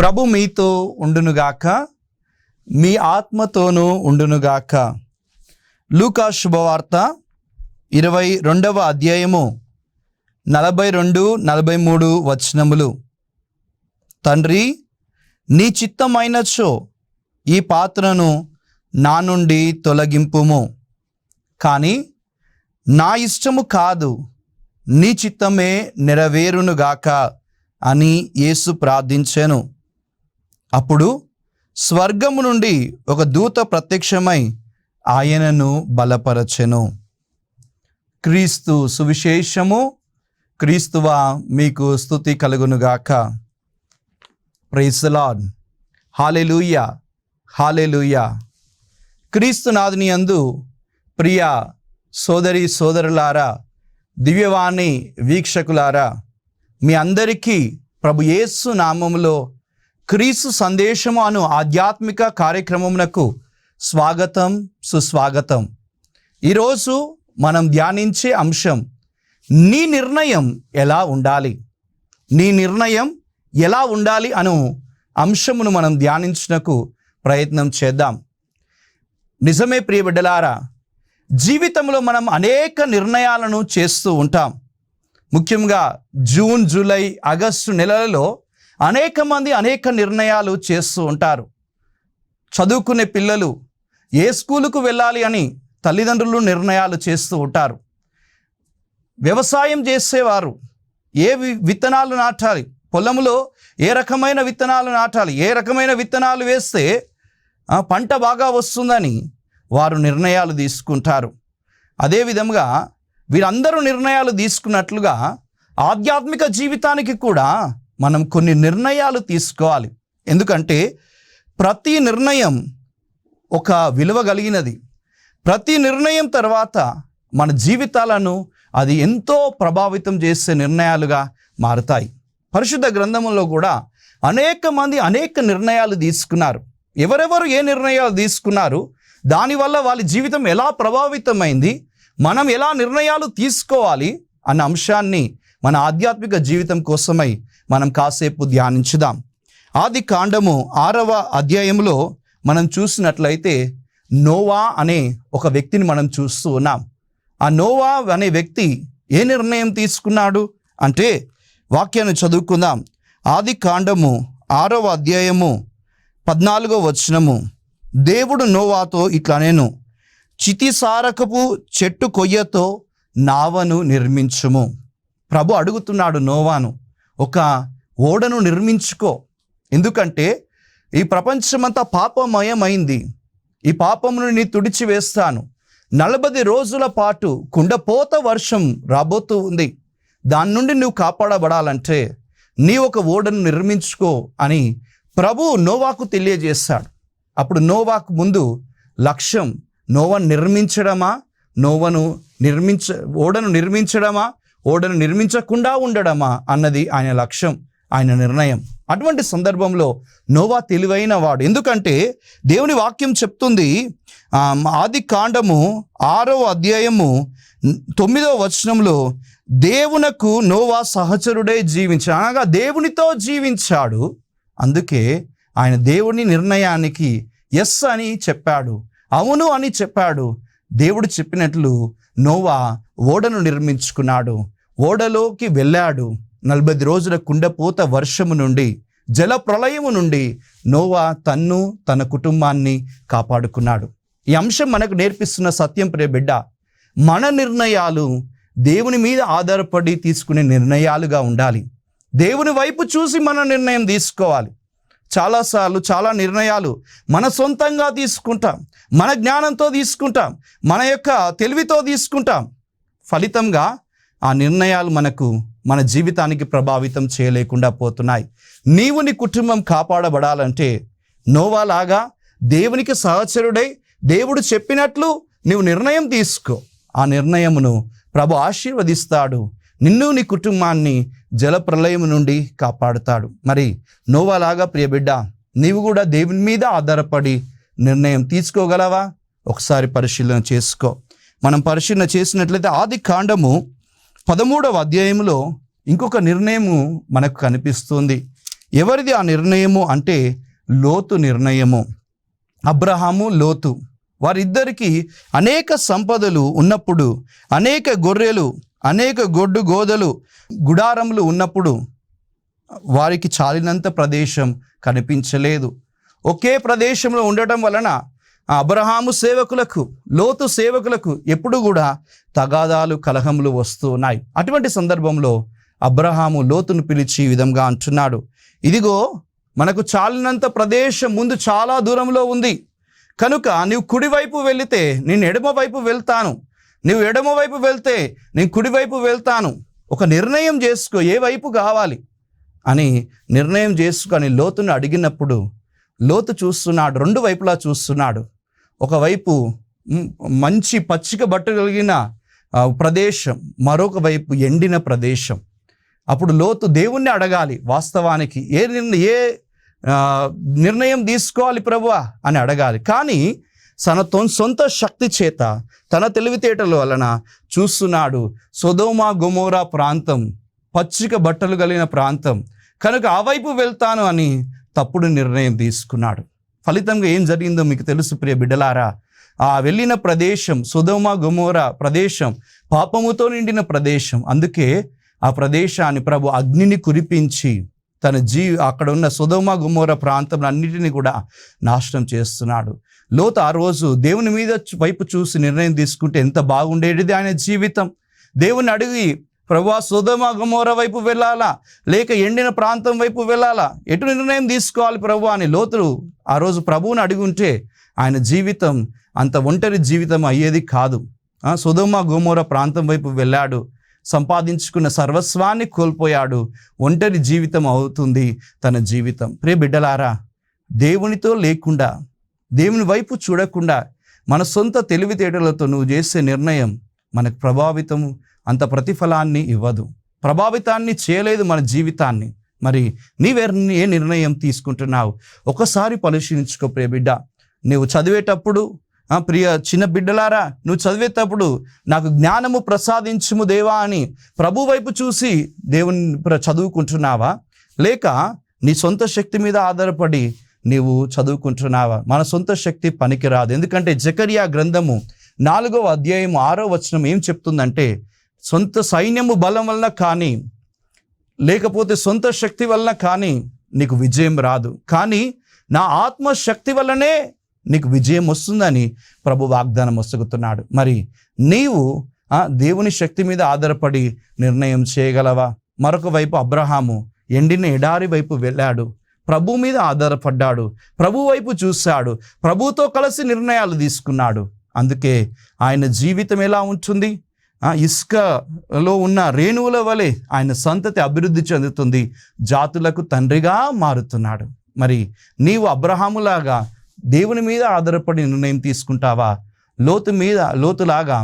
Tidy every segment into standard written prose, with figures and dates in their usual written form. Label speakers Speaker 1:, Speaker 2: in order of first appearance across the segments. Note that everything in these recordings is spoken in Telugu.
Speaker 1: ప్రభు మీతో ఉండునుగాక, మీ ఆత్మతోనూ ఉండునుగాక. లూకా శుభవార్త 22వ అధ్యాయము 42-43 వచనములు. తండ్రి, నీ చిత్తమైనచో ఈ పాత్రను నా నుండి తొలగింపుము, కానీ నా ఇష్టము కాదు, నీ చిత్తమే నెరవేరునుగాక అని యేసు ప్రార్థించెను. అప్పుడు స్వర్గము నుండి ఒక దూత ప్రత్యక్షమై ఆయనను బలపరచెను. క్రీస్తు సువిశేషము. క్రీస్తువా మీకు స్తుతి కలుగునుగాక. Praise the Lord. Hallelujah, hallelujah. క్రీస్తునాథుని యందు ప్రియ సోదరి సోదరులారా, దివ్యవాణి వీక్షకులారా, మీ అందరికీ ప్రభు యేసు నామములో క్రీస్తు సందేశము అను ఆధ్యాత్మిక కార్యక్రమమునకు స్వాగతం, సుస్వాగతం. ఈరోజు మనం ధ్యానించే అంశం, నీ నిర్ణయం ఎలా ఉండాలి. నీ నిర్ణయం ఎలా ఉండాలి అను అంశమును మనం ధ్యానించుటకు ప్రయత్నం చేద్దాం. నిజమే ప్రియ బిడ్డలారా, జీవితంలో మనం అనేక నిర్ణయాలను చేస్తూ ఉంటాం. ముఖ్యంగా జూన్, జూలై, ఆగస్టు నెలలలో అనేక మంది అనేక నిర్ణయాలు చేస్తూ ఉంటారు. చదువుకునే పిల్లలు ఏ స్కూలుకు వెళ్ళాలి అని తల్లిదండ్రులు నిర్ణయాలు చేస్తూ ఉంటారు. వ్యవసాయం చేసేవారు ఏ విత్తనాలు నాటాలి, పొలంలో ఏ రకమైన విత్తనాలు నాటాలి, ఏ రకమైన విత్తనాలు వేస్తే పంట బాగా వస్తుందని వారు నిర్ణయాలు తీసుకుంటారు. అదేవిధంగా వీరందరూ నిర్ణయాలు తీసుకున్నట్లుగా ఆధ్యాత్మిక జీవితానికి కూడా మనం కొన్ని నిర్ణయాలు తీసుకోవాలి. ఎందుకంటే ప్రతి నిర్ణయం ఒక విలువ కలిగినది. ప్రతి నిర్ణయం తర్వాత మన జీవితాలను అది ఎంతో ప్రభావితం చేసే నిర్ణయాలుగా మారుతాయి. పరిశుద్ధ గ్రంథంలో కూడా అనేక మంది అనేక నిర్ణయాలు తీసుకున్నారు. ఎవరెవరు ఏ నిర్ణయాలు తీసుకున్నారు, దానివల్ల వాళ్ళ జీవితం ఎలా ప్రభావితమైంది, మనం ఎలా నిర్ణయాలు తీసుకోవాలి అన్న అంశాన్ని మన ఆధ్యాత్మిక జీవితం కోసమై మనం కాసేపు ధ్యానించుదాం. ఆది కాండము 6వ అధ్యాయంలో మనం చూసినట్లయితే నోవా అనే ఒక వ్యక్తిని మనం చూస్తూ ఉన్నాం. ఆ నోవా అనే వ్యక్తి ఏ నిర్ణయం తీసుకున్నాడు అంటే, వాక్యాన్ని చదువుకుందాం. ఆది కాండము 6వ అధ్యాయము 14వ వచనము. దేవుడు నోవాతో ఇట్లా నేను, చితిసారకపు చెట్టు కొయ్యతో నావను నిర్మించుము. ప్రభు అడుగుతున్నాడు నోవాను, ఒక ఓడను నిర్మించుకో. ఎందుకంటే ఈ ప్రపంచమంతా పాపమయమైంది, ఈ పాపమును నీ తుడిచివేస్తాను. 40 రోజుల పాటు కుండపోత వర్షం రాబోతూ ఉంది. దాని నుండి నువ్వు కాపాడబడాలంటే నీ ఒక ఓడను నిర్మించుకో అని ప్రభు నోవాకు తెలియజేశాడు. అప్పుడు నోవాకు ముందు లక్ష్యం ఓడను నిర్మించడమా, ఓడను నిర్మించకుండా ఉండడమా అన్నది ఆయన లక్ష్యం, ఆయన నిర్ణయం. అటువంటి సందర్భంలో నోవా తెలివైన వాడు. ఎందుకంటే దేవుని వాక్యం చెప్తుంది, ఆది కాండము 6వ అధ్యాయము 9వ వచనంలో, దేవునకు నోవా సహచరుడే జీవించాడు, అనగా దేవునితో జీవించాడు. అందుకే ఆయన దేవుని నిర్ణయానికి ఎస్ అని చెప్పాడు, అవును అని చెప్పాడు. దేవుడు చెప్పినట్లు నోవా ఓడను నిర్మించుకున్నాడు, ఓడలోకి వెళ్ళాడు. 40 రోజుల కుండపోత వర్షము నుండి, జల ప్రళయము నుండి నోవా తన్ను తన కుటుంబాన్ని కాపాడుకున్నాడు. ఈ అంశం మనకు నేర్పిస్తున్న సత్యం ప్రియ బిడ్డ, మన నిర్ణయాలు దేవుని మీద ఆధారపడి తీసుకునే నిర్ణయాలుగా ఉండాలి. దేవుని వైపు చూసి మన నిర్ణయం తీసుకోవాలి. చాలాసార్లు చాలా నిర్ణయాలు మన సొంతంగా తీసుకుంటాం, మన జ్ఞానంతో తీసుకుంటాం, మన యొక్క తెలివితో తీసుకుంటాం. ఫలితంగా ఆ నిర్ణయాలు మన జీవితానికి ప్రభావితం చేయలేకుండా పోతున్నాయి. నీవు నీ కుటుంబం కాపాడబడాలంటే నోవాలాగా దేవునికి సహచరుడై దేవుడు చెప్పినట్లు నీవు నిర్ణయం తీసుకో. ఆ నిర్ణయమును ప్రభు ఆశీర్వదిస్తాడు, నిన్ను నీ కుటుంబాన్ని జల ప్రళయం నుండి కాపాడుతాడు. మరి నోవాలాగా ప్రియ బిడ్డ, నీవు కూడా దేవుని మీద ఆధారపడి నిర్ణయం తీసుకోగలవా? ఒకసారి పరిశీలన చేసుకో. మనం పరిశీలన చేసినట్లయితే ఆది కాండము 13వ అధ్యాయంలో ఇంకొక నిర్ణయము మనకు కనిపిస్తుంది. ఎవరిది ఆ నిర్ణయము అంటే లోతు నిర్ణయము. అబ్రహాము, లోతు వారిద్దరికీ అనేక సంపదలు ఉన్నప్పుడు, అనేక గొర్రెలు, అనేక గొడ్డు గోదలు, గుడారములు ఉన్నప్పుడు వారికి చాలినంత ప్రదేశం కనిపించలేదు. ఒకే ప్రదేశంలో ఉండటం వలన అబ్రహాము సేవకులకు, లోతు సేవకులకు ఎప్పుడు కూడా తగాదాలు, కలహములు వస్తూ ఉన్నాయి. అటువంటి సందర్భంలో అబ్రహాము లోతును పిలిచి ఈ విధంగా అంటున్నాడు, ఇదిగో మనకు చాలినంత ప్రదేశం ముందు చాలా దూరంలో ఉంది, కనుక నీవు కుడివైపు వెళితే నేను ఎడమవైపు వెళ్తాను, నీవు ఎడమవైపు వెళ్తే నేను కుడివైపు వెళ్తాను, ఒక నిర్ణయం చేసుకో, ఏ వైపు కావాలి అని నిర్ణయం చేసుకొని లోతును అడిగినప్పుడు లోతు చూస్తున్నాడు, రెండు వైపులా చూస్తున్నాడు. ఒకవైపు మంచి పచ్చిక బట్ట కలిగిన ప్రదేశం, మరొక వైపు ఎండిన ప్రదేశం. అప్పుడు లోతు దేవుణ్ణి అడగాలి, వాస్తవానికి ఏ నిర్ణయం తీసుకోవాలి ప్రభువా అని అడగాలి. కానీ తన సొంత శక్తి చేత, తన తెలివితేటల వలన చూస్తున్నాడు సొదొమ గొమొర్రా ప్రాంతం, పచ్చిక బట్టలు కలిగిన ప్రాంతం, కనుక ఆ వైపు వెళ్తాను అని తప్పుడు నిర్ణయం తీసుకున్నాడు. ఫలితంగా ఏం జరిగిందో మీకు తెలుసు ప్రియ బిడ్డలారా. ఆ వెళ్ళిన ప్రదేశం, సొదొమ గొమొర్రా ప్రదేశం పాపముతో నిండిన ప్రదేశం. అందుకే ఆ ప్రదేశాన్ని ప్రభు అగ్నిని కురిపించి అక్కడ ఉన్న సొదొమ గొమొర్రా ప్రాంతం అన్నిటిని కూడా నాశనం చేస్తున్నాడు. లోతు ఆ రోజు దేవుని మీద వైపు చూసి నిర్ణయం తీసుకుంటే ఎంత బాగుండేది ఆయన జీవితం. దేవుని అడిగి, ప్రభువా సొదొమ గొమొర్రా వైపు వెళ్ళాలా లేక ఎండిన ప్రాంతం వైపు వెళ్ళాలా, ఎటు నిర్ణయం తీసుకోవాలి ప్రభు అని లోతు ఆ రోజు ప్రభువుని అడిగి ఉంటే ఆయన జీవితం అంత ఒంటరి జీవితం అయ్యేది కాదు. సొదొమ గొమొర్రా ప్రాంతం వైపు వెళ్ళాడు, సంపాదించుకున్న సర్వస్వాన్ని కోల్పోయాడు. ఒంటరి జీవితం అవుతుంది తన జీవితం. ప్రియ బిడ్డలారా, దేవునితో లేకుండా, దేవుని వైపు చూడకుండా, మన సొంత తెలివితేటలతో నువ్వు చేసే నిర్ణయం మనకు ప్రభావితం, అంత ప్రతిఫలాన్ని ఇవ్వదు, ప్రభావితాన్ని చేయలేదు మన జీవితాన్ని. మరి ఏ నిర్ణయం తీసుకుంటున్నావు? ఒకసారి పరిశీలించుకో ప్రియ బిడ్డ. నువ్వు చదివేటప్పుడు, ప్రియ చిన్న బిడ్డలారా, నువ్వు చదివేటప్పుడు నాకు జ్ఞానము ప్రసాదించుము దేవా అని ప్రభు వైపు చూసి దేవుని చదువుకుంటున్నావా, లేక నీ సొంత శక్తి మీద ఆధారపడి నీవు చదువుకుంటున్నావా? మన సొంత శక్తి పనికిరాదు. ఎందుకంటే జకర్యా గ్రంథము 4వ అధ్యాయం 6వ వచనం ఏం చెప్తుందంటే, సొంత సైన్యము బలం వలన కానీ, లేకపోతే సొంత శక్తి వలన కానీ నీకు విజయం రాదు, కానీ నా ఆత్మశక్తి వల్లనే నీకు విజయం వస్తుందని ప్రభు వాగ్దానం వస్తున్నాడు. మరి నీవు దేవుని శక్తి మీద ఆధారపడి నిర్ణయం చేయగలవా? మరొక వైపు అబ్రహాము ఎండిన ఎడారి వైపు వెళ్ళాడు, ప్రభు మీద ఆధారపడ్డాడు, ప్రభు వైపు చూశాడు, ప్రభుతో కలిసి నిర్ణయాలు తీసుకున్నాడు. అందుకే ఆయన జీవితం ఎలా ఉంటుంది? ఇసుకలో ఉన్న రేణువుల వలె ఆయన సంతతి అభివృద్ధి చెందుతుంది, జాతులకు తండ్రిగా మారుతున్నాడు. మరి నీవు అబ్రహాములాగా దేవుని మీద ఆధారపడి నిర్ణయం తీసుకుంటావా? లోతులాగా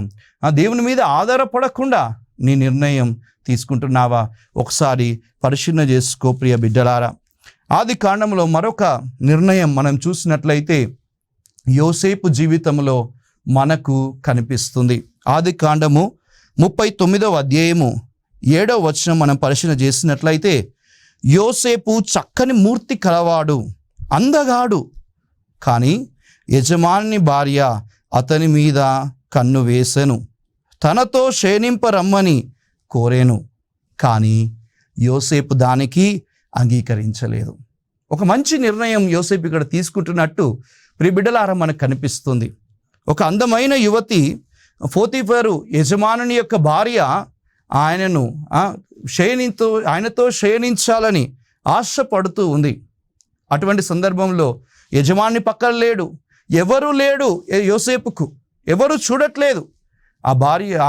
Speaker 1: దేవుని మీద ఆధారపడకుండా నీ నిర్ణయం తీసుకుంటున్నావా? ఒకసారి పరిశీలన చేసుకో ప్రియ బిడ్డలారా. ఆది కాండంలో మరొక నిర్ణయం మనం చూసినట్లయితే యోసేపు జీవితంలో మనకు కనిపిస్తుంది. ఆది కాండము 39వ అధ్యాయము 7వ వచనం మనం పరిశీలన చేసినట్లయితే, యోసేపు చక్కని మూర్తి కలవాడు, అందగాడు, కానీ యజమాని భార్య అతని మీద కన్ను వేసెను, తనతో శయనింపరమ్మని కోరేను, కానీ యోసేపు దానికి అంగీకరించలేదు. ఒక మంచి నిర్ణయం యోసేపు ఇక్కడ తీసుకుంటున్నట్టు ప్రియ బిడ్డలారా మనకు కనిపిస్తుంది. ఒక అందమైన యువతి పోతీఫరు యజమానుని యొక్క భార్య ఆయనతో శయనించాలని ఆశపడుతూ ఉంది. అటువంటి సందర్భంలో యజమాని పక్కన లేడు, ఎవరు లేడు, యోసేపుకు ఎవరు చూడట్లేదు.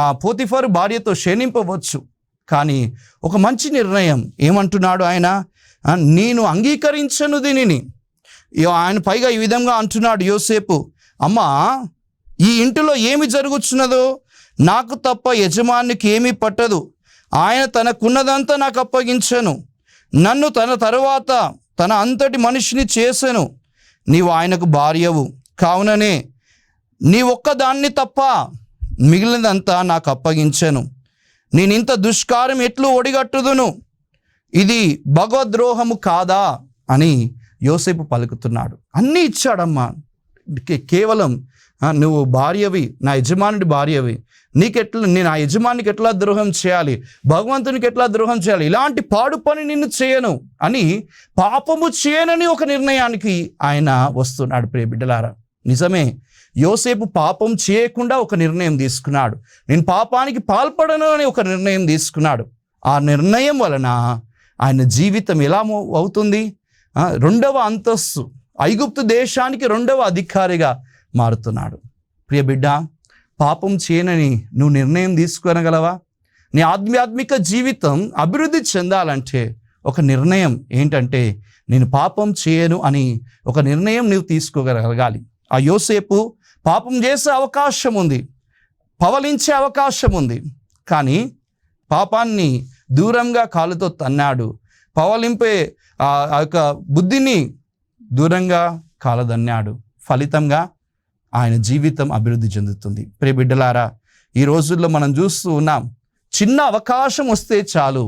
Speaker 1: ఆ పోతీఫరు భార్యతో శయనింపవచ్చు, కానీ ఒక మంచి నిర్ణయం ఏమంటున్నాడు ఆయన? నేను అంగీకరించను దీనిని. ఆయన పైగా ఈ విధంగా అంటున్నాడు యోసేపు, అమ్మా, ఈ ఇంటిలో ఏమి జరుగుతున్నదో నాకు తప్ప యజమానికి ఏమీ పట్టదు. ఆయన తనకున్నదంతా నాకు అప్పగించను, నన్ను తన తరువాత తన అంతటి మనిషిని చేసెను. నీవు ఆయనకు భార్యవు కావుననే నీ ఒక్కదాన్ని తప్ప మిగిలినదంతా నాకు అప్పగించను. నేనింత దుష్కారం ఎట్లు ఒడిగట్టుదును? ఇది భగవద్రోహము కాదా అని యోసేపు పలుకుతున్నాడు. అన్నీ ఇచ్చాడమ్మా, కేవలం నువ్వు భార్యవి, నా యజమానుడి భార్యవి, నీకెట్లా నేను ఆ యజమానికి ఎట్లా ద్రోహం చేయాలి, భగవంతునికి ఎట్లా ద్రోహం చేయాలి, ఇలాంటి పాడు పని నిన్ను చేయను అని, పాపము చేయనని ఒక నిర్ణయానికి ఆయన వస్తున్నాడు. ప్రియ బిడ్డలారా, నిజమే, యోసేపు పాపం చేయకుండా ఒక నిర్ణయం తీసుకున్నాడు. నేను పాపానికి పాల్పడను అని ఒక నిర్ణయం తీసుకున్నాడు. ఆ నిర్ణయం వలన ఆయన జీవితం ఎలా అవుతుంది? 2వ అంతస్తు, ఐగుప్తు దేశానికి 2వ అధికారిగా మారుతున్నాడు. ప్రియ బిడ్డ, పాపం చేయనని నువ్వు నిర్ణయం తీసుకొనగలవా? నీ ఆధ్యాత్మిక జీవితం అభివృద్ధి చెందాలంటే ఒక నిర్ణయం ఏంటంటే, నేను పాపం చేయను అని ఒక నిర్ణయం నువ్వు తీసుకోగలగాలి. ఆ యోసేపు పాపం చేసే అవకాశం ఉంది, పవలించే అవకాశం ఉంది, కానీ పాపాన్ని దూరంగా కాలుతో తన్నాడు. పవలింపే ఆ యొక్క బుద్ధిని దూరంగా కాలదన్నాడు. ఫలితంగా ఆయన జీవితం అభివృద్ధి చెందుతుంది. ప్రియ బిడ్డలారా, ఈ రోజుల్లో మనం చూస్తూ ఉన్నాం, చిన్న అవకాశం వస్తే చాలు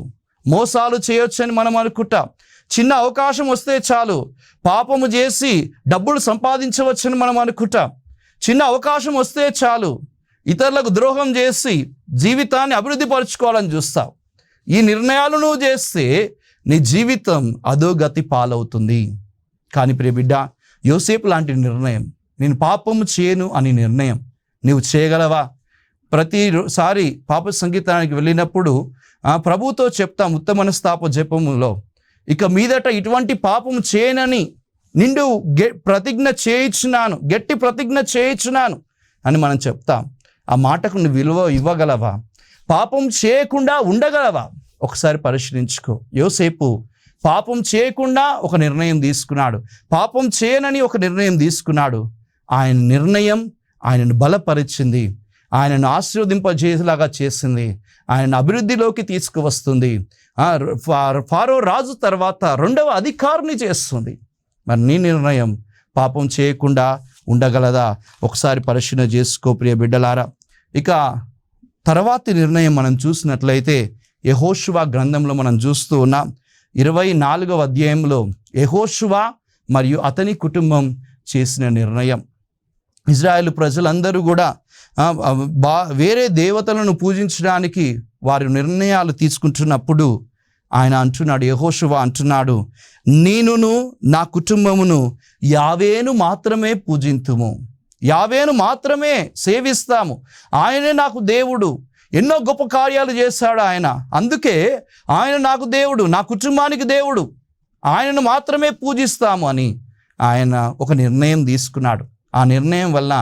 Speaker 1: మోసాలు చేయొచ్చని మనం అనుకుంటాం. చిన్న అవకాశం వస్తే చాలు పాపము చేసి డబ్బులు సంపాదించవచ్చని మనం అనుకుంటాం. చిన్న అవకాశం వస్తే చాలు ఇతరులకు ద్రోహం చేసి జీవితాన్ని అభివృద్ధి పరుచుకోవాలని చూస్తావు. ఈ నిర్ణయాలు నువ్వు చేస్తే నీ జీవితం అధోగతి పాలవుతుంది. కానీ ప్రియ బిడ్డ, యోసేపు లాంటి నిర్ణయం, నేను పాపము చేయను అని నిర్ణయం నీవు చేయగలవా? ప్రతిసారి పాప సంగీతానికి వెళ్ళినప్పుడు ప్రభుతో చెప్తాం ఉత్తమ మనస్తాప జపములో, ఇక మీదట ఇటువంటి పాపము చేయనని నిండు ప్రతిజ్ఞ చేయించున్నాను, గట్టి ప్రతిజ్ఞ చేయించున్నాను అని మనం చెప్తాం. ఆ మాటకు నువ్వు విలువ ఇవ్వగలవా? పాపం చేయకుండా ఉండగలవా? ఒకసారి పరిశీలించుకో. యోసేపు పాపం చేయకుండా ఒక నిర్ణయం తీసుకున్నాడు, పాపం చేయనని ఒక నిర్ణయం తీసుకున్నాడు. ఆయన నిర్ణయం ఆయనను బలపరిచింది, ఆయనను ఆశీర్వదింపజేసేలాగా చేసింది, ఆయనను అభివృద్ధిలోకి తీసుకువస్తుంది. ఫారో రాజు తర్వాత 2వ అధికారిని చేస్తుంది. మరి నీ నిర్ణయం పాపం చేయకుండా ఉండగలదా? ఒకసారి పరిశీలన చేసుకో ప్రియ బిడ్డలారా. ఇక తర్వాతి నిర్ణయం మనం చూసినట్లయితే యెహోషువ గ్రంథంలో మనం చూస్తూ ఉన్నాం. 24వ అధ్యాయంలో యెహోషువ మరియు అతని కుటుంబం చేసిన నిర్ణయం. ఇజ్రాయేల్ ప్రజలందరూ కూడా వేరే దేవతలను పూజించడానికి వారి నిర్ణయాలు తీసుకుంటున్నప్పుడు ఆయన అంటున్నాడు, యెహోషువ అంటున్నాడు, నేనును నా కుటుంబమును యావేను మాత్రమే పూజింతుము, యావేను మాత్రమే సేవిస్తాము. ఆయనే నాకు దేవుడు, ఎన్నో గొప్ప కార్యాలు చేశాడు ఆయన, అందుకే ఆయన నాకు దేవుడు, నా కుటుంబానికి దేవుడు, ఆయనను మాత్రమే పూజిస్తాము అని ఆయన ఒక నిర్ణయం తీసుకున్నాడు. ఆ నిర్ణయం వల్ల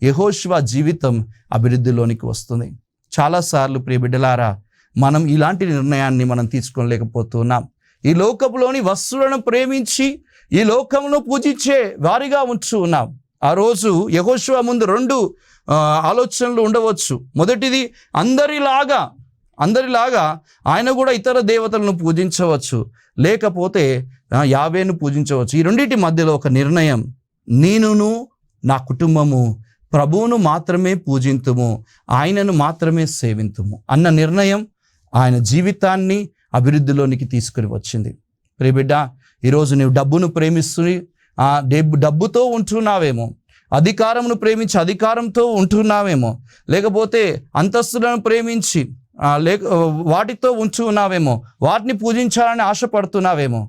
Speaker 1: యెహోషువ జీవితం అభివృద్ధిలోనికి వస్తుంది. చాలాసార్లు ప్రియ బిడ్డలారా, మనం ఇలాంటి నిర్ణయాన్ని మనం తీసుకోలేకపోతున్నాం. ఈ లోకంలోని వస్తువులను ప్రేమించి ఈ లోకమును పూజించే వారిగా ఉంటూ ఉన్నాం. ఆ రోజు యెహోషువ ముందు 2 ఆలోచనలు ఉండవచ్చు. మొదటిది, అందరిలాగా ఆయన కూడా ఇతర దేవతలను పూజించవచ్చు, లేకపోతే యావేను పూజించవచ్చు. ఈ రెండింటి మధ్యలో ఒక నిర్ణయం, నేనును నా కుటుంబము ప్రభువును మాత్రమే పూజింతుము, ఆయనను మాత్రమే సేవింతుము అన్న నిర్ణయం ఆయన జీవితాన్ని అభివృద్ధిలోనికి తీసుకుని వచ్చింది. ప్రియ బిడ్డ, ఈరోజు నీవు డబ్బును ప్రేమిస్తూ డబ్బుతో ఉంటున్నావేమో, అధికారమును ప్రేమించి అధికారంతో ఉంటున్నావేమో, లేకపోతే అంతస్తులను ప్రేమించి వాటితో ఉంటున్నావేమో, వాటిని పూజించాలని ఆశపడుతున్నావేమో.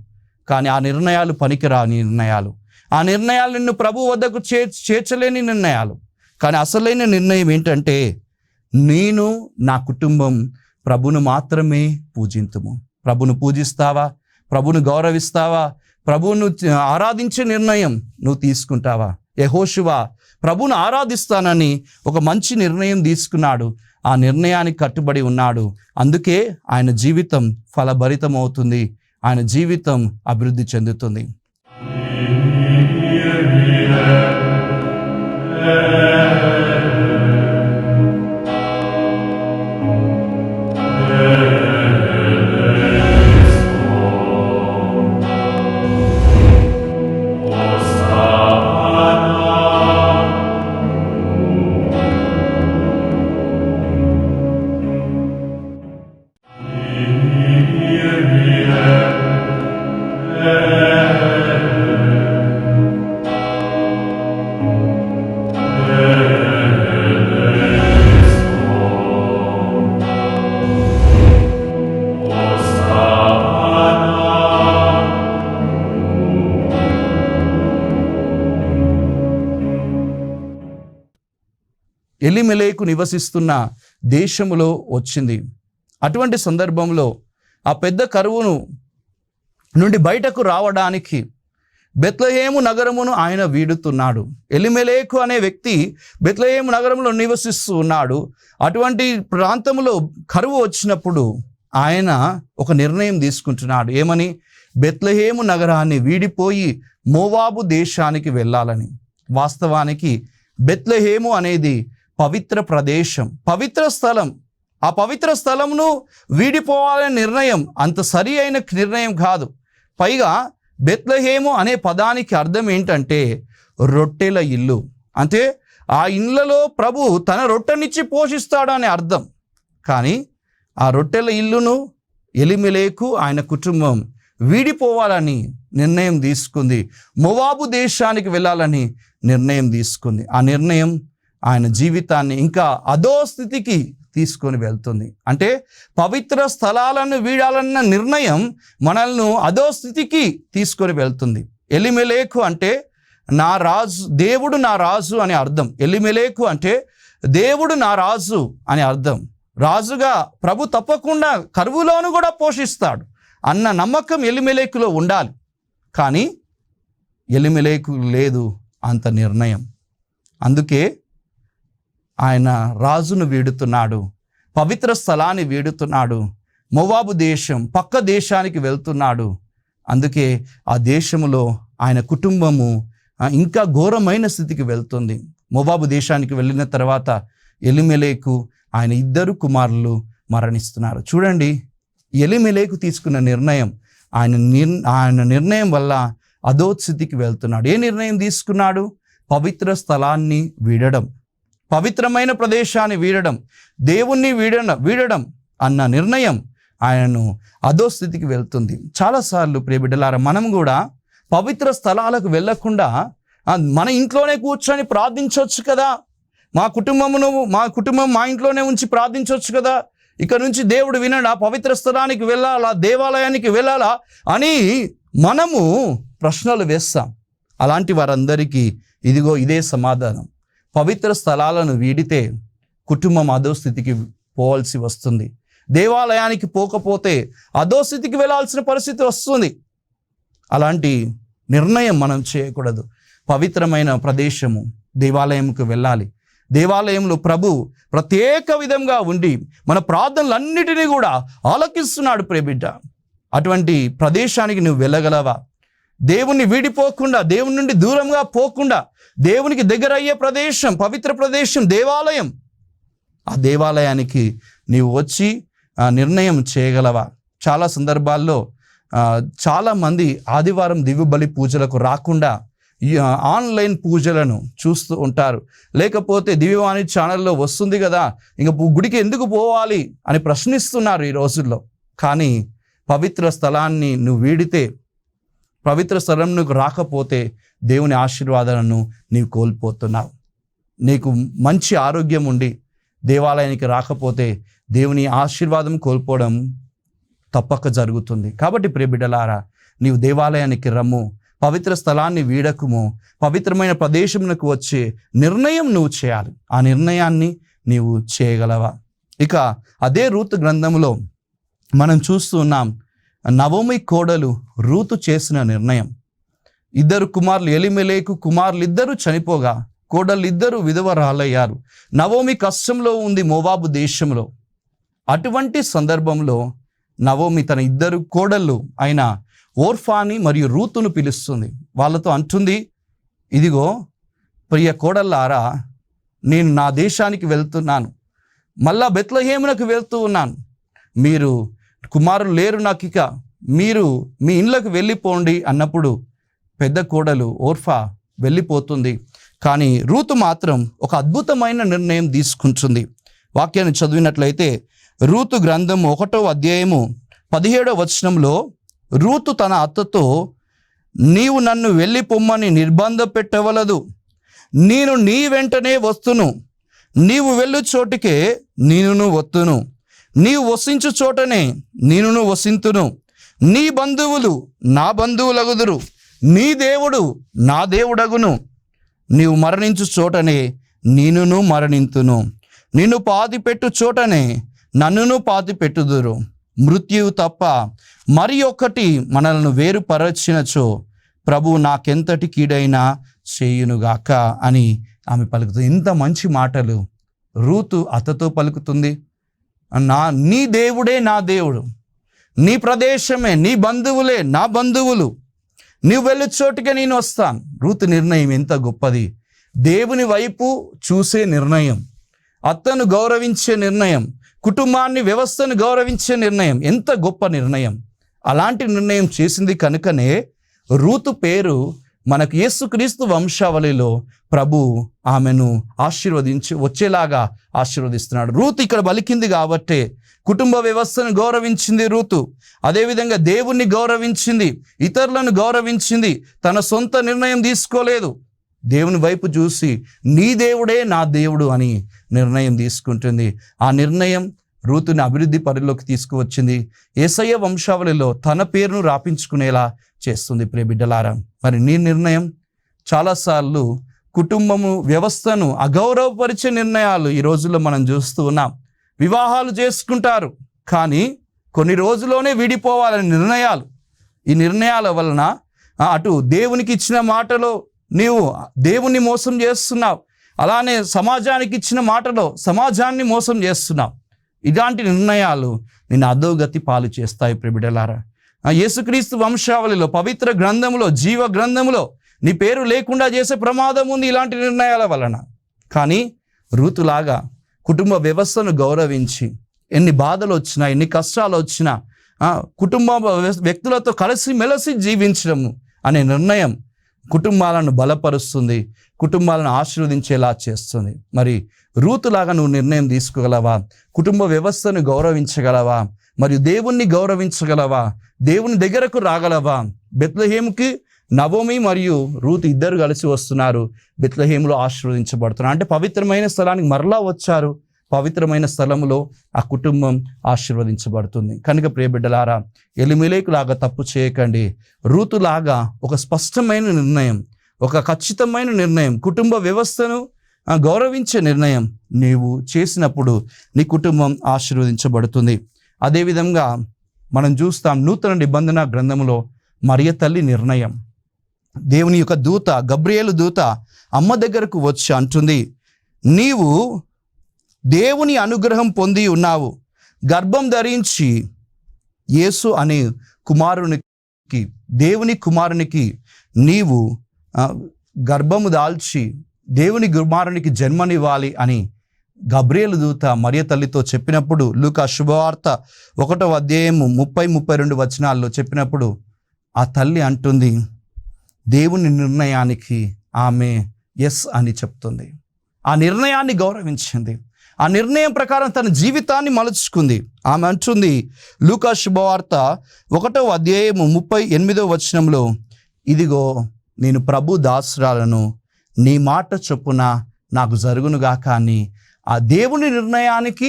Speaker 1: కానీ ఆ నిర్ణయాలు పనికిరాని నిర్ణయాలు, ఆ నిర్ణయాలు నిన్ను ప్రభు వద్దకు చేర్చలేని నిర్ణయాలు. కానీ అసలైన నిర్ణయం ఏంటంటే, నేను నా కుటుంబం ప్రభును మాత్రమే పూజింతుము. ప్రభును పూజిస్తావా? ప్రభును గౌరవిస్తావా? ప్రభువును ఆరాధించే నిర్ణయం నువ్వు తీసుకుంటావా? యెహోషువ ప్రభును ఆరాధిస్తానని ఒక మంచి నిర్ణయం తీసుకున్నాడు. ఆ నిర్ణయానికి కట్టుబడి ఉన్నాడు. అందుకే ఆయన జీవితం ఫలభరితం అవుతుంది, ఆయన జీవితం అభివృద్ధి చెందుతుంది.
Speaker 2: Yeah.
Speaker 1: ఎలీమెలెకు నివసిస్తున్న దేశములో వచ్చింది. అటువంటి సందర్భంలో ఆ పెద్ద కరువును నుండి బయటకు రావడానికి బెత్లెహేము నగరమును ఆయన వీడుతున్నాడు. ఎలీమెలెకు అనే వ్యక్తి బెత్లెహేము నగరంలో నివసిస్తూ ఉన్నాడు. అటువంటి ప్రాంతంలో కరువు వచ్చినప్పుడు ఆయన ఒక నిర్ణయం తీసుకుంటున్నాడు. ఏమని? బెత్లెహేము నగరాన్ని వీడిపోయి మోవాబు దేశానికి వెళ్ళాలని. వాస్తవానికి బెత్లెహేము అనేది పవిత్ర ప్రదేశం, పవిత్ర స్థలం. ఆ పవిత్ర స్థలంను వీడిపోవాలనే నిర్ణయం అంత సరి అయిన నిర్ణయం కాదు. పైగా బెత్లెహేము అనే పదానికి అర్థం ఏంటంటే రొట్టెల ఇల్లు. అంటే ఆ ఇళ్ళలో ప్రభు తన రొట్టెనిచ్చి పోషిస్తాడు అనే అర్థం. కానీ ఆ రొట్టెల ఇల్లును ఎలీమెలెకు ఆయన కుటుంబం వీడిపోవాలని నిర్ణయం తీసుకుంది. మోవాబు దేశానికి వెళ్ళాలని నిర్ణయం తీసుకుంది. ఆ నిర్ణయం ఆయన జీవితాన్ని ఇంకా అధో స్థితికి తీసుకొని వెళ్తుంది. అంటే పవిత్ర స్థలాలను వీడాలన్న నిర్ణయం మనల్ని అధో స్థితికి తీసుకొని వెళ్తుంది. ఎలీమెలెకు అంటే నా రాజు, దేవుడు నా రాజు అని అర్థం. ఎలీమెలెకు అంటే దేవుడు నా రాజు అని అర్థం. రాజుగా ప్రభు తప్పకుండా కరువులోను కూడా పోషిస్తాడు అన్న నమ్మకం ఎలీమెలెకులో ఉండాలి. కానీ ఎలీమెలెకు లేదు అంత నిర్ణయం. అందుకే ఆయన రాజును వీడుతున్నాడు, పవిత్ర స్థలాన్ని వీడుతున్నాడు, మోవాబు దేశం పక్క దేశానికి వెళ్తున్నాడు. అందుకే ఆ దేశములో ఆయన కుటుంబము ఇంకా ఘోరమైన స్థితికి వెళ్తుంది. మోవాబు దేశానికి వెళ్ళిన తర్వాత ఎలీమెలెకు ఆయన 2 కుమారులు మరణిస్తున్నారు. చూడండి, ఎలీమెలెకు తీసుకున్న నిర్ణయం ఆయన నిర్ణయం వల్ల అధోస్థితికి వెళ్తున్నాడు. ఏ నిర్ణయం తీసుకున్నాడు? పవిత్ర స్థలాన్ని వీడడం, పవిత్రమైన ప్రదేశాన్ని వీడడం, దేవుణ్ణి వీడడం అన్న నిర్ణయం ఆయనను అధోస్థితికి వెళ్తుంది. చాలాసార్లు ప్రియబిడ్డలారా, మనం కూడా పవిత్ర స్థలాలకు వెళ్ళకుండా మన ఇంట్లోనే కూర్చొని ప్రార్థించవచ్చు కదా, మా కుటుంబం మా ఇంట్లోనే ఉంచి ప్రార్థించవచ్చు కదా, ఇక నుంచి దేవుడు వినడా, పవిత్ర స్థలానికి వెళ్ళాలా, దేవాలయానికి వెళ్ళాలా అని మనము ప్రశ్నలు వేస్తాం. అలాంటి వారందరికీ ఇదే సమాధానం. పవిత్ర స్థలాలను వీడితే కుటుంబం అధోస్థితికి పోవాల్సి వస్తుంది. దేవాలయానికి పోకపోతే అధోస్థితికి వెళ్ళాల్సిన పరిస్థితి వస్తుంది. అలాంటి నిర్ణయం మనం చేయకూడదు. పవిత్రమైన ప్రదేశము దేవాలయంకు వెళ్ళాలి. దేవాలయంలో ప్రభు ప్రత్యేక విధంగా ఉండి మన ప్రార్థనలన్నిటినీ కూడా ఆలకిస్తున్నాడు. ప్రియబిడ్డ, అటువంటి ప్రదేశానికి నువ్వు వెళ్ళగలవా? దేవుణ్ణి వీడిపోకుండా, దేవుని నుండి దూరంగా పోకుండా దేవునికి దగ్గర అయ్యే ప్రదేశం, పవిత్ర ప్రదేశం దేవాలయం. ఆ దేవాలయానికి నీవు వచ్చి నిర్ణయం చేయగలవా? చాలా సందర్భాల్లో చాలామంది ఆదివారం దివ్యబలి పూజలకు రాకుండా ఆన్లైన్ పూజలను చూస్తూ ఉంటారు. లేకపోతే దివ్యవాణి ఛానల్లో వస్తుంది కదా, ఇంకా గుడికి ఎందుకు పోవాలి అని ప్రశ్నిస్తున్నారు ఈ రోజుల్లో. కానీ పవిత్ర స్థలాన్ని నువ్వు వీడితే, పవిత్ర స్థలం నువ్వు రాకపోతే దేవుని ఆశీర్వాదాలను నీవు కోల్పోతున్నావు. నీకు మంచి ఆరోగ్యం ఉండి దేవాలయానికి రాకపోతే దేవుని ఆశీర్వాదం కోల్పోవడం తప్పక జరుగుతుంది. కాబట్టి ప్రియబిడ్డలారా, నీవు దేవాలయానికి రమ్ము, పవిత్ర స్థలాన్ని వీడకుము, పవిత్రమైన ప్రదేశమునకు వచ్చే నిర్ణయం నువ్వు చేయాలి. ఆ నిర్ణయాన్ని నీవు చేయగలవా? ఇక అదే రూతు గ్రంథంలో మనం చూస్తూ ఉన్నాం. నవోమి కోడలు రూతు చేసిన నిర్ణయం. 2 కుమారులు, ఎలీమెలెకు కుమారులు 2 చనిపోగా కోడళ్ళు 2 విధవరాలయ్యారు. నవోమి కష్టంలో ఉంది మోవాబు దేశంలో. అటువంటి సందర్భంలో నవోమి తన 2 కోడళ్ళు అయిన ఓర్ఫాని మరియు రూతును పిలుస్తుంది. వాళ్ళతో అంటుంది, ఇదిగో ప్రియ కోడళ్ళారా, నేను నా దేశానికి వెళ్తున్నాను, మళ్ళా బెత్లెహేమునకు వెళ్తూ ఉన్నాను. మీరు కుమారులు లేరు నాకు, ఇక మీరు మీ ఇండ్లకు వెళ్ళిపోండి అన్నప్పుడు పెద్ద కోడలు ఓర్ఫా వెళ్ళిపోతుంది. కానీ రూతు మాత్రం ఒక అద్భుతమైన నిర్ణయం తీసుకుంటుంది. వాక్యాన్ని చదివినట్లయితే రూతు గ్రంథం 1వ అధ్యాయము 17వ వచనంలో రూతు తన అత్తతో, నీవు నన్ను వెళ్ళిపోమ్మని నిర్బంధ పెట్టవలదు, నేను నీ వెంటనే వస్తును, నీవు వెళ్ళు చోటికే నేనును వత్తును, నీవు వసించు చోటనే నేనును వసింతును, నీ బంధువులు నా బంధువులగుదురు, నీ దేవుడు నా దేవుడగును, నీవు మరణించు చోటనే నేనును మరణింతును. నిన్ను పాతిపెట్టు చోటనే నన్నును పాతిపెట్టుదురు. మృత్యువు తప్ప మరి ఒకటి మనలను వేరుపరచినచో ప్రభువు నాకెంతటి కీడైనా చేయునుగాక అని ఆమె పలుకుతుంది. ఇంత మంచి మాటలు రూతు అతతో పలుకుతుంది. నీ దేవుడే నా దేవుడు, నీ ప్రదేశమే, నీ బంధువులే నా బంధువులు, నీవు వెళ్ళు చోటుకే నేను వస్తాను. రూతు నిర్ణయం ఎంత గొప్పది! దేవుని వైపు చూసే నిర్ణయం, అత్తను గౌరవించే నిర్ణయం, కుటుంబాన్ని, వ్యవస్థను గౌరవించే నిర్ణయం. ఎంత గొప్ప నిర్ణయం! అలాంటి నిర్ణయం చేసింది కనుకనే రూతు పేరు మనకు యేసుక్రీస్తు వంశావళిలో ప్రభు ఆమెను ఆశీర్వదించి వచ్చేలాగా ఆశీర్వదిస్తున్నాడు. రూతు ఇక్కడ పలికింది కాబట్టే కుటుంబ వ్యవస్థను గౌరవించింది రూతు. అదేవిధంగా దేవుణ్ణి గౌరవించింది, ఇతరులను గౌరవించింది. తన సొంత నిర్ణయం తీసుకోలేదు. దేవుని వైపు చూసి నీ దేవుడే నా దేవుడు అని నిర్ణయం తీసుకుంటుంది. ఆ నిర్ణయం రూతుని అభివృద్ధి పరిలోకి తీసుకువచ్చింది. యేసయ్య వంశావళిలో తన పేరును రాపించుకునేలా చేస్తుంది. ప్రియ బిడ్డలారా, మరి నీ నిర్ణయం? చాలాసార్లు కుటుంబము వ్యవస్థను అగౌరవపరిచే నిర్ణయాలు ఈ రోజుల్లో మనం చూస్తూ ఉన్నాం. వివాహాలు చేసుకుంటారు, కానీ కొన్ని రోజుల్లోనే విడిపోవాలని నిర్ణయాలు. ఈ నిర్ణయాల వలన అటు దేవునికి ఇచ్చిన మాటలో నీవు దేవుణ్ణి మోసం చేస్తున్నావు, అలానే సమాజానికి ఇచ్చిన మాటలో సమాజాన్ని మోసం చేస్తున్నావు. ఇలాంటి నిర్ణయాలు నిన్ను అధోగతి పాలు చేస్తాయి. ప్రియ బిడ్డలారా, యేసుక్రీస్తు వంశావళిలో, పవిత్ర గ్రంథములో, జీవ గ్రంథములో నీ పేరు లేకుండా చేసే ప్రమాదం ఉంది ఇలాంటి నిర్ణయాల వలన. కానీ రూతులాగా కుటుంబ వ్యవస్థను గౌరవించి ఎన్ని బాధలు వచ్చినా, ఎన్ని కష్టాలు వచ్చినా కుటుంబ వ్యక్తులతో కలిసి మెలిసి జీవించడము అనే నిర్ణయం కుటుంబాలను బలపరుస్తుంది, కుటుంబాలను ఆశీర్వదించేలా చేస్తుంది. మరి రూతులాగా నువ్వు నిర్ణయం తీసుకోగలవా? కుటుంబ వ్యవస్థను గౌరవించగలవా? మరియు దేవుణ్ణి గౌరవించగలవా? దేవుని దగ్గరకు రాగలవా? బెత్లెహేముకి నవోమి మరియు రూతు ఇద్దరు కలిసి వస్తున్నారు. బెత్లెహేములో ఆశీర్వదించబడుతున్నారు. అంటే పవిత్రమైన స్థలానికి మరలా వచ్చారు. పవిత్రమైన స్థలంలో ఆ కుటుంబం ఆశీర్వదించబడుతుంది. కనుక ప్రియ బిడ్డలారా, ఎలిమెలెకులాగా తప్పు చేయకండి. రూతులాగా ఒక స్పష్టమైన నిర్ణయం, ఒక ఖచ్చితమైన నిర్ణయం, కుటుంబ వ్యవస్థను గౌరవించే నిర్ణయం నీవు చేసినప్పుడు నీ కుటుంబం ఆశీర్వదించబడుతుంది. అదేవిధంగా మనం చూస్తాం నూతన నిబంధన గ్రంథంలో మరియ తల్లి నిర్ణయం. దేవుని యొక్క దూత, గబ్రియేలు దూత అమ్మ దగ్గరకు వచ్చి అంటుంది, నీవు దేవుని అనుగ్రహం పొంది ఉన్నావు, గర్భం ధరించి యేసు అనే కుమారునికి, దేవుని కుమారునికి నీవు గర్భము దాల్చి దేవుని కుమారునికి జన్మనివ్వాలి అని గబ్రియేలు దూత మరియ తల్లితో చెప్పినప్పుడు, లూకా శుభవార్త 1వ అధ్యాయము 30-32 వచనాల్లో చెప్పినప్పుడు ఆ తల్లి అంటుంది, దేవుని నిర్ణయానికి ఆమె ఎస్ అని చెప్తుంది. ఆ నిర్ణయాన్ని గౌరవించింది. ఆ నిర్ణయం ప్రకారం తన జీవితాన్ని మలుచుకుంది. ఆమె అంటుంది లూకా శుభవార్త 1వ అధ్యాయము 38వ వచనంలో, ఇదిగో నేను ప్రభు దాసురాలను, నీ మాట చొప్పున నాకు జరుగునుగాక అని ఆ దేవుని నిర్ణయానికి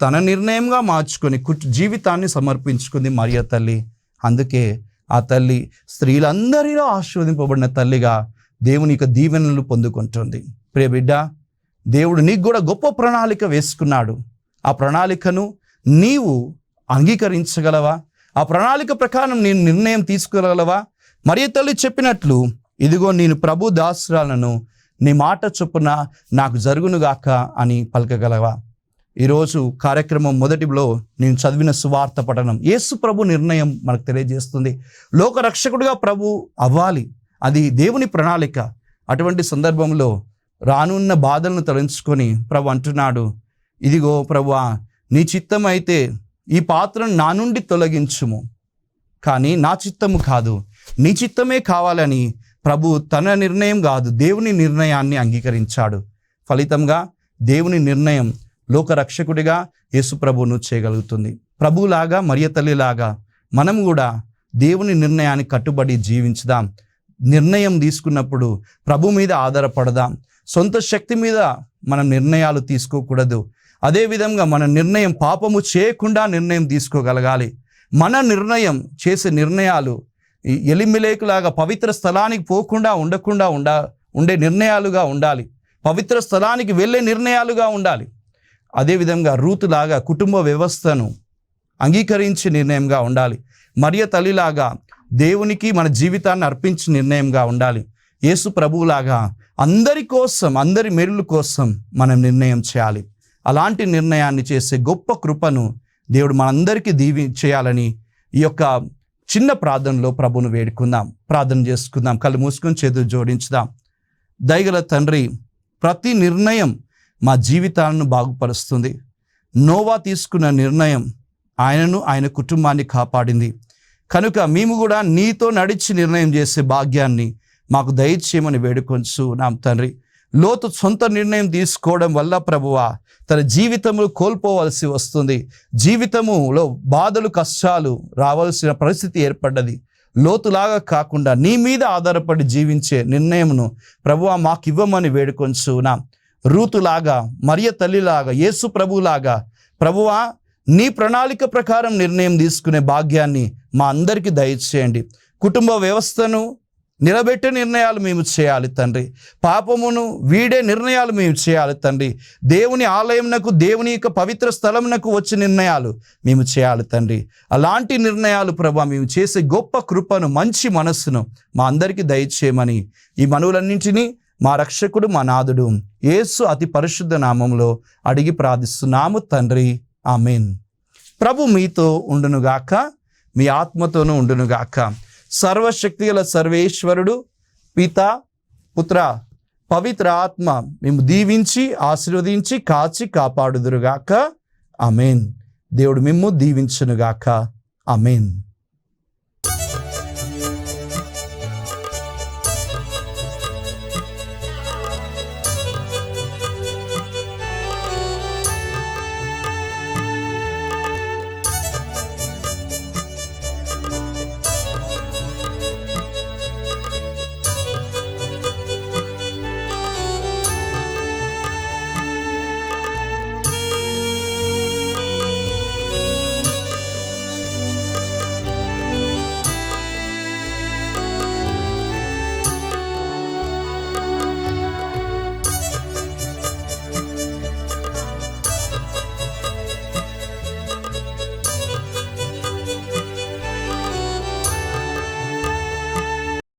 Speaker 1: తన నిర్ణయంగా మార్చుకొని జీవితాన్ని సమర్పించుకుంది మరియ తల్లి. అందుకే ఆ తల్లి స్త్రీలందరిలో ఆశీర్వదింపబడిన తల్లిగా దేవుని యొక్క దీవెనలు పొందుకుంటుంది. ప్రియ బిడ్డ, దేవుడు నీకు కూడా గొప్ప ప్రణాళిక వేసుకున్నాడు. ఆ ప్రణాళికను నీవు అంగీకరించగలవా? ఆ ప్రణాళిక ప్రకారం నేను నిర్ణయం తీసుకోగలవా? మరియ తల్లి చెప్పినట్లు, ఇదిగో నేను ప్రభు దాసురాలను, నీ మాట చొప్పున నాకు జరుగునుగాక అని పలకగలవా? ఈరోజు కార్యక్రమం మొదటిలో నేను చదివిన సువార్త పఠనం యేసు ప్రభు నిర్ణయం మనకు తెలియజేస్తుంది. లోకరక్షకుడిగా ప్రభు అవ్వాలి, అది దేవుని ప్రణాళిక. అటువంటి సందర్భంలో రానున్న బాధలను తలంచుకొని ప్రభు అంటున్నాడు, ఇదిగో ప్రభువా, నీ చిత్తం అయితే ఈ పాత్రను నా నుండి తొలగించుము, కానీ నా చిత్తము కాదు, నీ చిత్తమే కావాలని ప్రభు తన నిర్ణయం కాదు దేవుని నిర్ణయాన్ని అంగీకరించాడు. ఫలితంగా దేవుని నిర్ణయం లోకరక్షకుడిగా యేసు ప్రభువును చేయగలుగుతుంది. ప్రభులాగా మరియ తల్లిలాగా మనం కూడా దేవుని నిర్ణయానికి కట్టుబడి జీవించుదాం. నిర్ణయం తీసుకున్నప్పుడు ప్రభు మీద ఆధారపడదాం. సొంత శక్తి మీద మనం నిర్ణయాలు తీసుకోకూడదు. అదేవిధంగా మన నిర్ణయం పాపము చేయకుండా నిర్ణయం తీసుకోగలగాలి. మన నిర్ణయం చేసే నిర్ణయాలు ఎలిమెలెకులాగా పవిత్ర స్థలానికి పోకుండా ఉండే నిర్ణయాలుగా ఉండాలి. పవిత్ర స్థలానికి వెళ్ళే నిర్ణయాలుగా ఉండాలి. అదేవిధంగా రూతులాగా కుటుంబ వ్యవస్థను అంగీకరించే నిర్ణయంగా ఉండాలి. మరియ తల్లిలాగా దేవునికి మన జీవితాన్ని అర్పించే నిర్ణయంగా ఉండాలి. యేసు ప్రభువులాగా అందరి కోసం, అందరి మెరుల కోసం మనం నిర్ణయం చేయాలి. అలాంటి నిర్ణయాన్ని చేసే గొప్ప కృపను దేవుడు మనందరికీ చేయాలని ఈ యొక్క చిన్న ప్రార్థనలో ప్రభువును వేడుకుందాం. ప్రార్థన చేసుకుందాం. కళ్ళు మూసుకొని చేతులు జోడించుదాం. దయగల తండ్రి, ప్రతి నిర్ణయం మా జీవితాలను బాగుపరుస్తుంది. నోవా తీసుకున్న నిర్ణయం ఆయనను, ఆయన కుటుంబాన్ని కాపాడింది. కనుక మేము కూడా నీతో నడిచి నిర్ణయం చేసే భాగ్యాన్ని మాకు దయచేయమని వేడుకొంచున్నాం తండ్రి. లోతు సొంత నిర్ణయం తీసుకోవడం వల్ల ప్రభువా తన జీవితంలో కోల్పోవలసి వస్తుంది. జీవితములో బాధలు, కష్టాలు రావాల్సిన పరిస్థితి ఏర్పడ్డది. లోతులాగా కాకుండా నీ మీద ఆధారపడి జీవించే నిర్ణయమును ప్రభువా మాకు ఇవ్వమని వేడుకొంచున్నాం. రూతులాగా, మరియ తల్లిలాగా, యేసు ప్రభులాగా ప్రభువా నీ ప్రణాళిక ప్రకారం నిర్ణయం తీసుకునే భాగ్యాన్ని మా అందరికీ దయచేయండి. కుటుంబ వ్యవస్థను నిలబెట్టే నిర్ణయాలు మేము చేయాలి తండ్రి. పాపమును వీడే నిర్ణయాలు మేము చేయాలి తండ్రి. దేవుని ఆలయంనకు, దేవుని యొక్క పవిత్ర స్థలమునకు వచ్చే నిర్ణయాలు మేము చేయాలి తండ్రి. అలాంటి నిర్ణయాలు ప్రభా మేము చేసే గొప్ప కృపను, మంచి మనస్సును మా అందరికీ దయచేయమని ఈ మనవులన్నింటినీ మా రక్షకుడు, మా నాథుడు యేసు అతి పరిశుద్ధ నామములో అడిగి ప్రార్థిస్తున్నాము తండ్రి. ఆమేన్. ప్రభు మీతో ఉండునుగాక, మీ ఆత్మతోనూ ఉండునుగాక. సర్వశక్తిగల సర్వేశ్వరుడు, పిత, పుత్ర, పవిత్ర ఆత్మ మేము దీవించి, ఆశీర్వదించి, కాచి కాపాడుదురుగాక. ఆమేన్. దేవుడు మిమ్ము దీవించునుగాక. ఆమేన్.